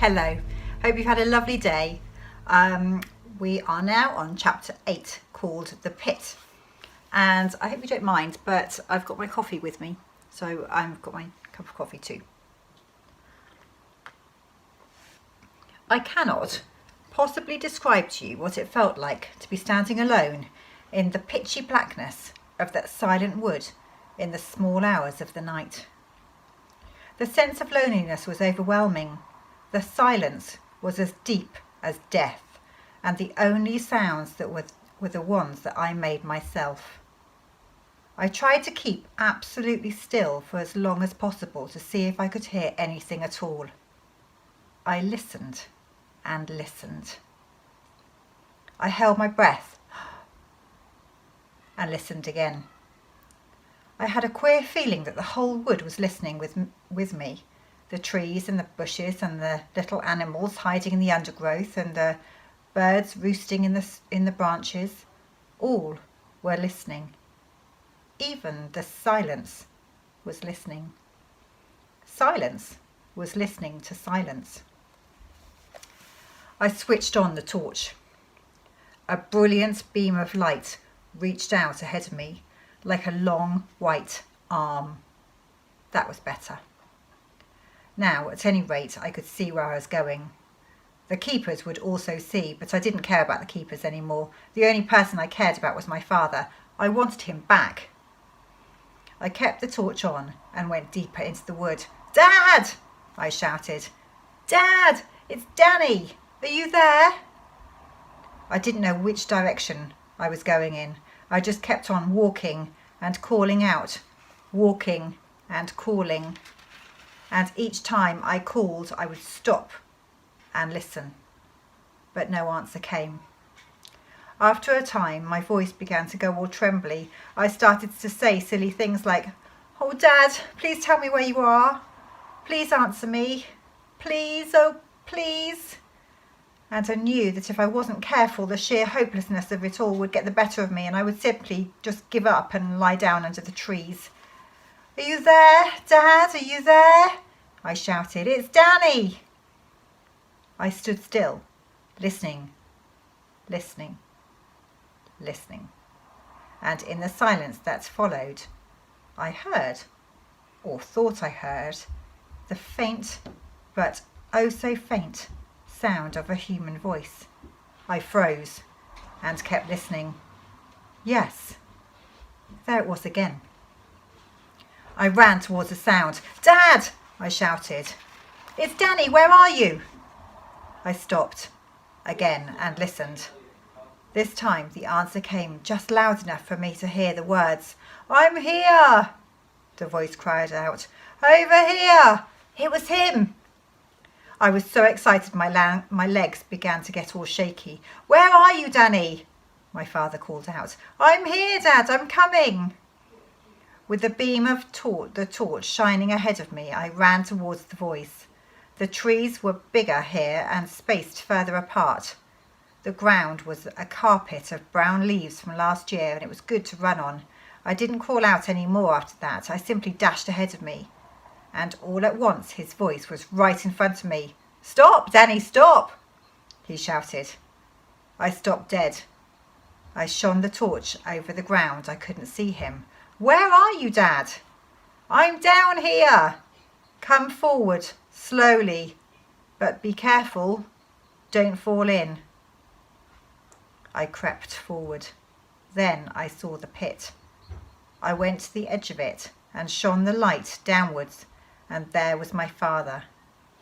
Hello, hope you've had a lovely day. We are now on chapter 8 called The Pit, and I hope you don't mind, but I've got my coffee with me, so I've got my cup of coffee too. I cannot possibly describe to you what it felt like to be standing alone in the pitchy blackness of that silent wood in the small hours of the night. The sense of loneliness was overwhelming. The silence was as deep as death, and the only sounds that were the ones that I made myself. I tried to keep absolutely still for as long as possible to see if I could hear anything at all. I listened and listened. I held my breath and listened again. I had a queer feeling that the whole wood was listening with me. The trees and the bushes and the little animals hiding in the undergrowth and the birds roosting in the branches, all were listening. Even the silence was listening. Silence was listening to silence. I switched on the torch. A brilliant beam of light reached out ahead of me like a long white arm. That was better. Now, at any rate, I could see where I was going. The keepers would also see, but I didn't care about the keepers anymore. The only person I cared about was my father. I wanted him back. I kept the torch on and went deeper into the wood. "Dad!" I shouted. "Dad! It's Danny! Are you there?" I didn't know which direction I was going in. I just kept on walking and calling out, walking and calling. And each time I called, I would stop and listen. But no answer came. After a time, my voice began to go all trembly. I started to say silly things like, "Oh, Dad, please tell me where you are. Please answer me. Please, oh, please." And I knew that if I wasn't careful, the sheer hopelessness of it all would get the better of me and I would simply just give up and lie down under the trees. "Are you there, Dad? Are you there?" I shouted. "It's Danny!" I stood still, listening, listening, listening. And in the silence that followed, I heard, or thought I heard, the faint, but oh so faint, sound of a human voice. I froze and kept listening. Yes, there it was again. I ran towards the sound. "Dad!" I shouted. "It's Danny, where are you?" I stopped again and listened. This time the answer came just loud enough for me to hear the words. "I'm here!" the voice cried out. "Over here!" It was him! I was so excited my legs began to get all shaky. "Where are you, Danny?" my father called out. "I'm here, Dad, I'm coming." With the beam of the torch shining ahead of me, I ran towards the voice. The trees were bigger here and spaced further apart. The ground was a carpet of brown leaves from last year and it was good to run on. I didn't call out any more after that. I simply dashed ahead of me. And all at once his voice was right in front of me. "Stop, Danny, stop!" he shouted. I stopped dead. I shone the torch over the ground. I couldn't see him. "Where are you, Dad?" "I'm down here. Come forward, slowly, but be careful. Don't fall in." I crept forward. Then I saw the pit. I went to the edge of it and shone the light downwards, and there was my father.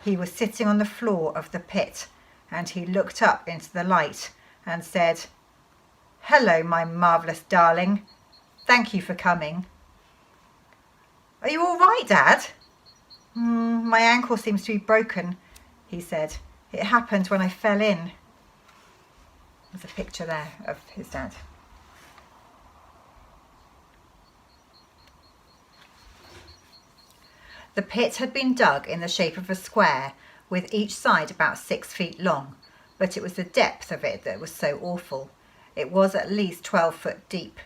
He was sitting on the floor of the pit, and he looked up into the light and said, "Hello, my marvellous darling. Thank you for coming." "Are you all right, Dad?" My ankle seems to be broken," he said. "It happened when I fell in." There's a picture there of his dad. The pit had been dug in the shape of a square, with each side about 6 feet long, but it was the depth of it that was so awful. It was at least 12 foot deep.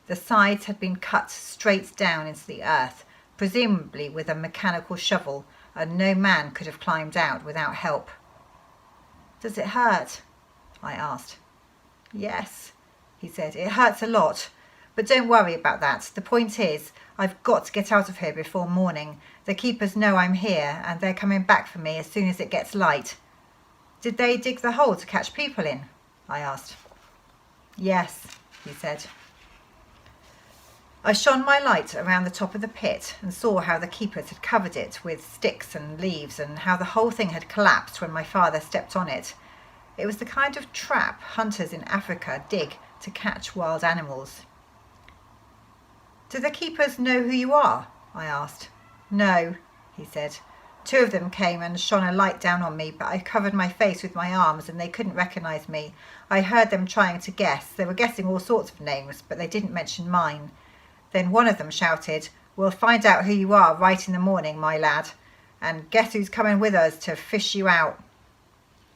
The sides had been cut straight down into the earth, presumably with a mechanical shovel, and no man could have climbed out without help. Does it hurt? I asked. Yes, he said. It hurts a lot. But don't worry about that. The point is, I've got to get out of here before morning. The keepers know I'm here and they're coming back for me as soon as it gets light. Did they dig the hole to catch people in? I asked. Yes, he said. I shone my light around the top of the pit and saw how the keepers had covered it with sticks and leaves and how the whole thing had collapsed when my father stepped on it. It was the kind of trap hunters in Africa dig to catch wild animals. Do the keepers know who you are? I asked. No, he said. 2 of them came and shone a light down on me, but I covered my face with my arms and they couldn't recognise me. I heard them trying to guess. They were guessing all sorts of names, but they didn't mention mine. Then one of them shouted, "We'll find out who you are right in the morning, my lad. And guess who's coming with us to fish you out?"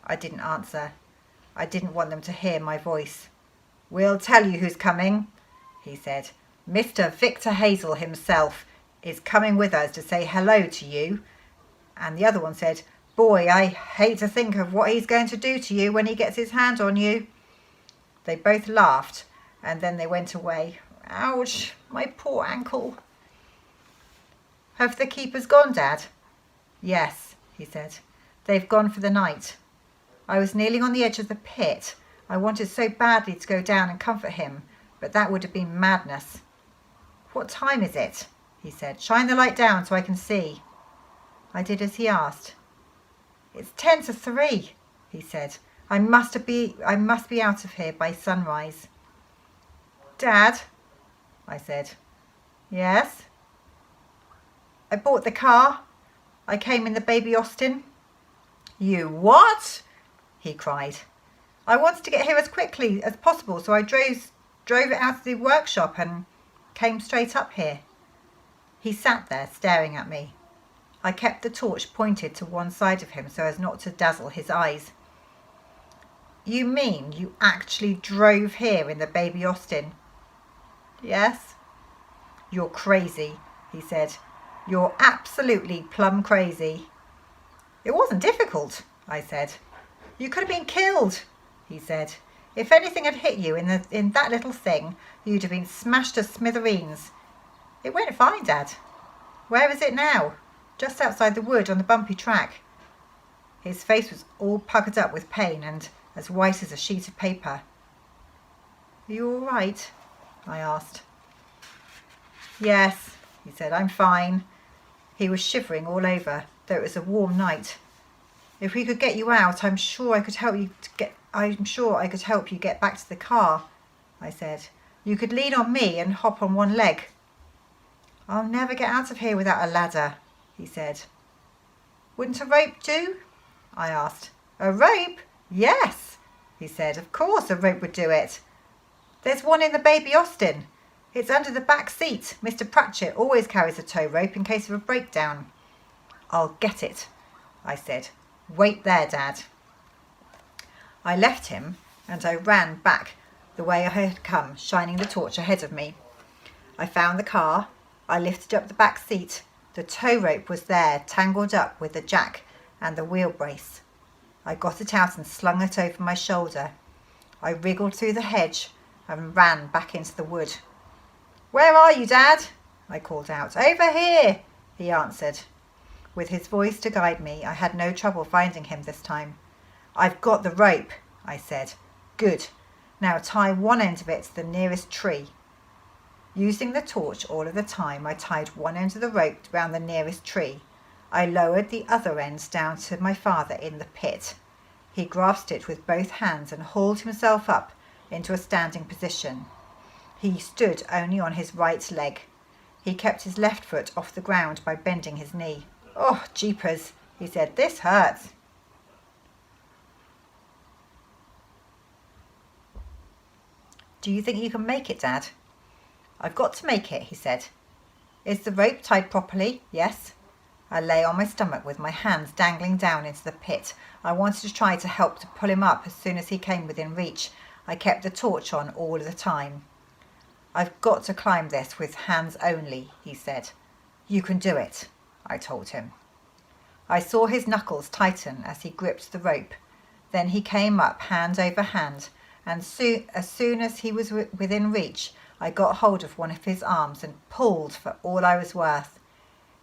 I didn't answer. I didn't want them to hear my voice. "We'll tell you who's coming," he said. "Mr. Victor Hazel himself is coming with us to say hello to you." And the other one said, "Boy, I hate to think of what he's going to do to you when he gets his hand on you." They both laughed and then they went away. Ouch, my poor ankle. "Have the keepers gone, Dad?" "Yes," he said. "They've gone for the night." I was kneeling on the edge of the pit. I wanted so badly to go down and comfort him, but that would have been madness. "What time is it?" he said. "Shine the light down so I can see." I did as he asked. "It's 10 to 3, he said. I must be out of here by sunrise." "Dad," I said. "Yes?" "I bought the car. I came in the baby Austin." "You what?" he cried. "I wanted to get here as quickly as possible, so I drove it out of the workshop and came straight up here." He sat there staring at me. I kept the torch pointed to one side of him so as not to dazzle his eyes. "You mean you actually drove here in the baby Austin?" "Yes." "You're crazy," he said. "You're absolutely plumb crazy." "It wasn't difficult," I said. "You could have been killed," he said. "If anything had hit you in that little thing, you'd have been smashed to smithereens." "It went fine, Dad." "Where is it now?" "Just outside the wood on the bumpy track." His face was all puckered up with pain and as white as a sheet of paper. "Are you all right?" I asked. "Yes," he said, "I'm fine." He was shivering all over, though it was a warm night. "If we could get you out, I'm sure I could help you get back to the car," I said. "You could lean on me and hop on one leg." "I'll never get out of here without a ladder," he said. "Wouldn't a rope do?" I asked. "A rope? Yes," he said. "Of course a rope would do it. There's one in the baby Austin. It's under the back seat. Mr. Pratchett always carries a tow rope in case of a breakdown." "I'll get it," I said. "Wait there, Dad." I left him and I ran back the way I had come, shining the torch ahead of me. I found the car. I lifted up the back seat. The tow rope was there, tangled up with the jack and the wheel brace. I got it out and slung it over my shoulder. I wriggled through the hedge and ran back into the wood. "Where are you, Dad?" I called out. "Over here," he answered. With his voice to guide me, I had no trouble finding him this time. "I've got the rope," I said. "Good. Now tie one end of it to the nearest tree." Using the torch all of the time, I tied one end of the rope round the nearest tree. I lowered the other end down to my father in the pit. He grasped it with both hands and hauled himself up into a standing position. He stood only on his right leg. He kept his left foot off the ground by bending his knee. "Oh, jeepers," he said, "this hurts." "Do you think you can make it, Dad?" "I've got to make it," he said. "Is the rope tied properly?" "Yes." I lay on my stomach with my hands dangling down into the pit. I wanted to try to help to pull him up as soon as he came within reach. I kept the torch on all of the time. "I've got to climb this with hands only," he said. "You can do it," I told him. I saw his knuckles tighten as he gripped the rope. Then he came up hand over hand, and as soon as he was within reach, I got hold of one of his arms and pulled for all I was worth.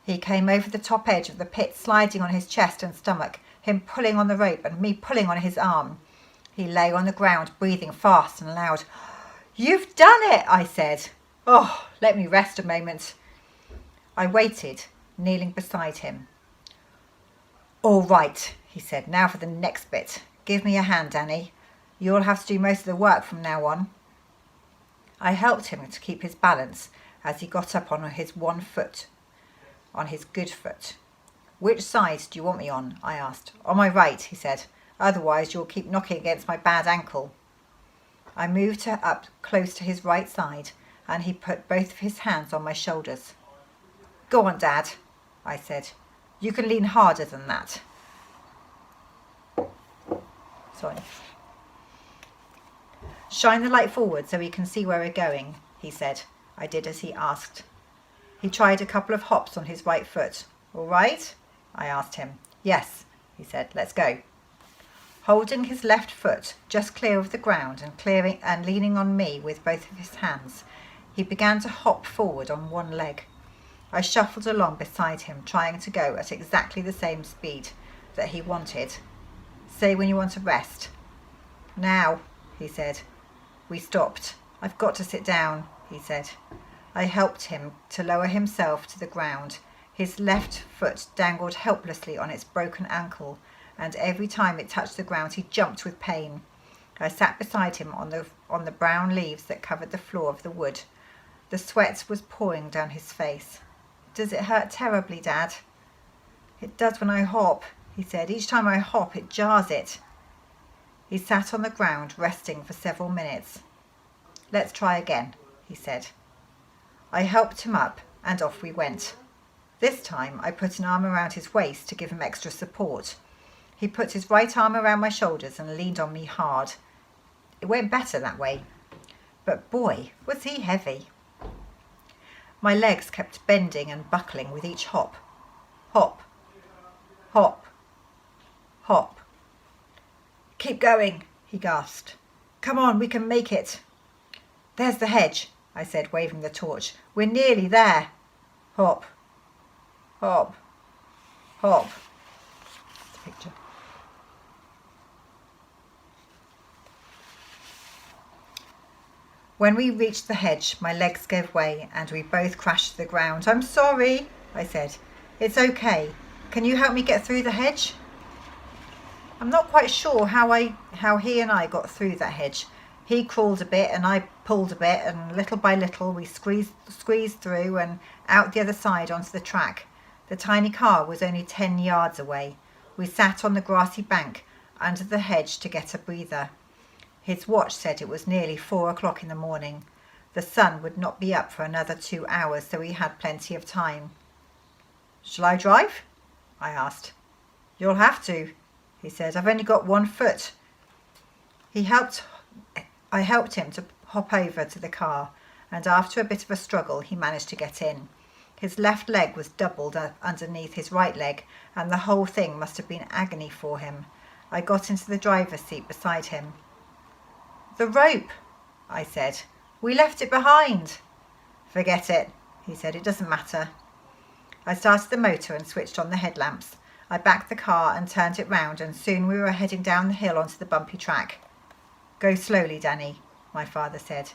He came over the top edge of the pit, sliding on his chest and stomach, him pulling on the rope and me pulling on his arm. He lay on the ground, breathing fast and loud. "You've done it," I said. "Oh, let me rest a moment." I waited, kneeling beside him. "All right," he said. "Now for the next bit. Give me a hand, Danny. You'll have to do most of the work from now on." I helped him to keep his balance as he got up on his one foot, on his good foot. "Which side do you want me on?" I asked. "On my right," he said. "Otherwise you'll keep knocking against my bad ankle." I moved her up close to his right side, and he put both of his hands on my shoulders. "Go on, Dad," I said. "You can lean harder than that." Sorry. "Shine the light forward so we can see where we're going," he said. I did as he asked. He tried a couple of hops on his right foot. "All right?" I asked him. "Yes," he said. "Let's go." Holding his left foot just clear of the ground and leaning on me with both of his hands, he began to hop forward on one leg. I shuffled along beside him, trying to go at exactly the same speed that he wanted. "Say when you want to rest." "Now," he said. We stopped. "I've got to sit down," he said. I helped him to lower himself to the ground. His left foot dangled helplessly on its broken ankle, and every time it touched the ground he jumped with pain. I sat beside him on the brown leaves that covered the floor of the wood. The sweat was pouring down his face. "Does it hurt terribly, Dad?" "It does when I hop," he said. "Each time I hop it jars it." He sat on the ground resting for several minutes. "Let's try again," he said. I helped him up and off we went. This time I put an arm around his waist to give him extra support. He put his right arm around my shoulders and leaned on me hard. It went better that way. But boy, was he heavy. My legs kept bending and buckling with each hop. Hop, hop, hop. "Keep going," he gasped. "Come on, we can make it." "There's the hedge," I said, waving the torch. "We're nearly there." Hop, hop, hop. That's the picture. When we reached the hedge, my legs gave way and we both crashed to the ground. "I'm sorry," I said. "It's okay. Can you help me get through the hedge?" I'm not quite sure how he and I got through that hedge. He crawled a bit and I pulled a bit, and little by little we squeezed through and out the other side onto the track. The tiny car was only 10 yards away. We sat on the grassy bank under the hedge to get a breather. His watch said it was nearly 4 o'clock in the morning. The sun would not be up for another 2 hours, so we had plenty of time. "Shall I drive?" I asked. "You'll have to," he said. "I've only got one foot." I helped him to hop over to the car, and after a bit of a struggle he managed to get in. His left leg was doubled underneath his right leg, and the whole thing must have been agony for him. I got into the driver's seat beside him. "The rope," I said. "We left it behind." "Forget it," he said. "It doesn't matter." I started the motor and switched on the headlamps. I backed the car and turned it round, and soon we were heading down the hill onto the bumpy track. "Go slowly, Danny," my father said.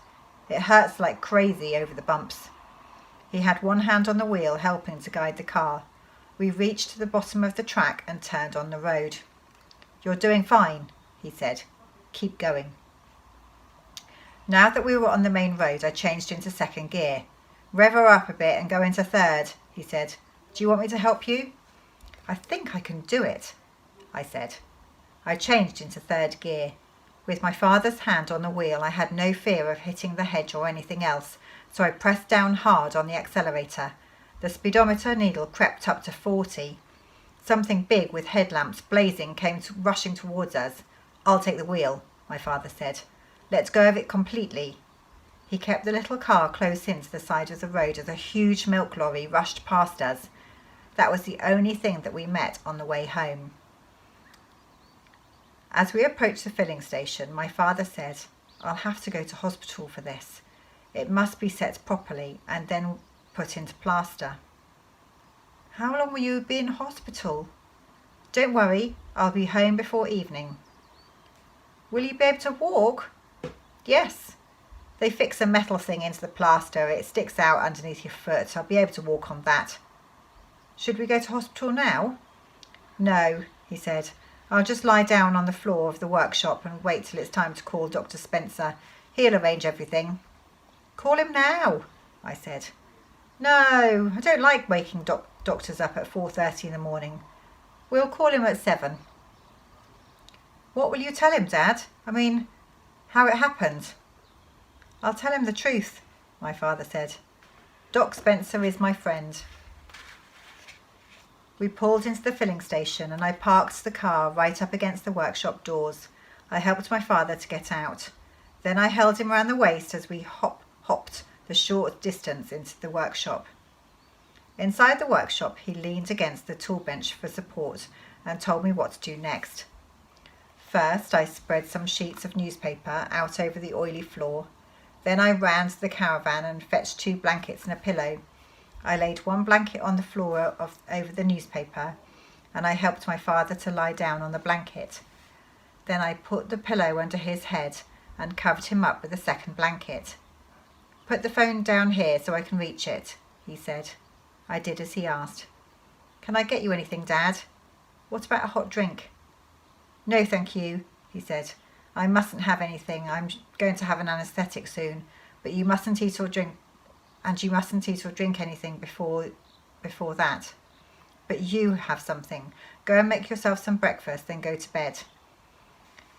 "It hurts like crazy over the bumps." He had one hand on the wheel, helping to guide the car. We reached the bottom of the track and turned on the road. "You're doing fine," he said. "Keep going." Now that we were on the main road, I changed into second gear. "Rev her up a bit and go into third," he said. "Do you want me to help you?" "I think I can do it," I said. I changed into third gear. With my father's hand on the wheel, I had no fear of hitting the hedge or anything else, so I pressed down hard on the accelerator. The speedometer needle crept up to 40. Something big with headlamps blazing came rushing towards us. "I'll take the wheel," my father said. "Let go of it completely." He kept the little car close in to the side of the road as a huge milk lorry rushed past us. That was the only thing that we met on the way home. As we approached the filling station, my father said, "I'll have to go to hospital for this. It must be set properly and then put into plaster." "How long will you be in hospital?" "Don't worry, I'll be home before evening." "Will you be able to walk?" "Yes. They fix a metal thing into the plaster. It sticks out underneath your foot. I'll be able to walk on that." "Should we go to hospital now?" "No," he said. "I'll just lie down on the floor of the workshop and wait till it's time to call Dr. Spencer. He'll arrange everything." "Call him now," I said. "No, I don't like waking doctors up at 4:30 in the morning. We'll call him at 7. "What will you tell him, Dad? I mean, how it happened?" "I'll tell him the truth," my father said. "Doc Spencer is my friend." We pulled into the filling station and I parked the car right up against the workshop doors. I helped my father to get out. Then I held him round the waist as we hopped the short distance into the workshop. Inside the workshop, he leaned against the tool bench for support and told me what to do next. First, I spread some sheets of newspaper out over the oily floor. Then I ran to the caravan and fetched 2 blankets and a pillow. I laid one blanket on the floor over the newspaper, and I helped my father to lie down on the blanket. Then I put the pillow under his head and covered him up with a second blanket. "Put the phone down here so I can reach it," he said. I did as he asked. "Can I get you anything, Dad? What about a hot drink?" "No, thank you," he said. "I mustn't have anything. I'm going to have an anaesthetic soon, but you mustn't eat or drink, and you mustn't eat or drink anything before that. But you have something. Go and make yourself some breakfast, then go to bed."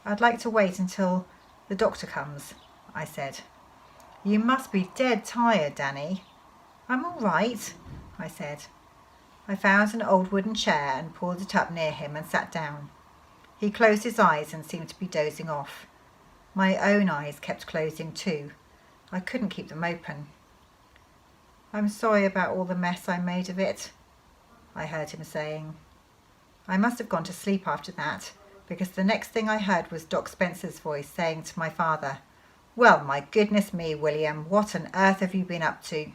"I'd like to wait until the doctor comes," I said. "You must be dead tired, Danny." "I'm all right," I said. I found an old wooden chair and pulled it up near him and sat down. He closed his eyes and seemed to be dozing off. My own eyes kept closing too. I couldn't keep them open. "I'm sorry about all the mess I made of it," I heard him saying. I must have gone to sleep after that, because the next thing I heard was Doc Spencer's voice saying to my father, "Well, my goodness me, William, what on earth have you been up to?"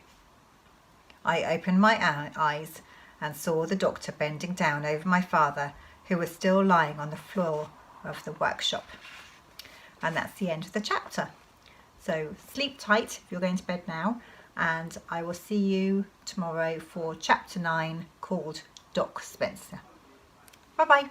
I opened my eyes and saw the doctor bending down over my father, who was still lying on the floor of the workshop. And that's the end of the chapter. So sleep tight if you're going to bed now, and I will see you tomorrow for chapter 9 called Doc Spencer. Bye bye.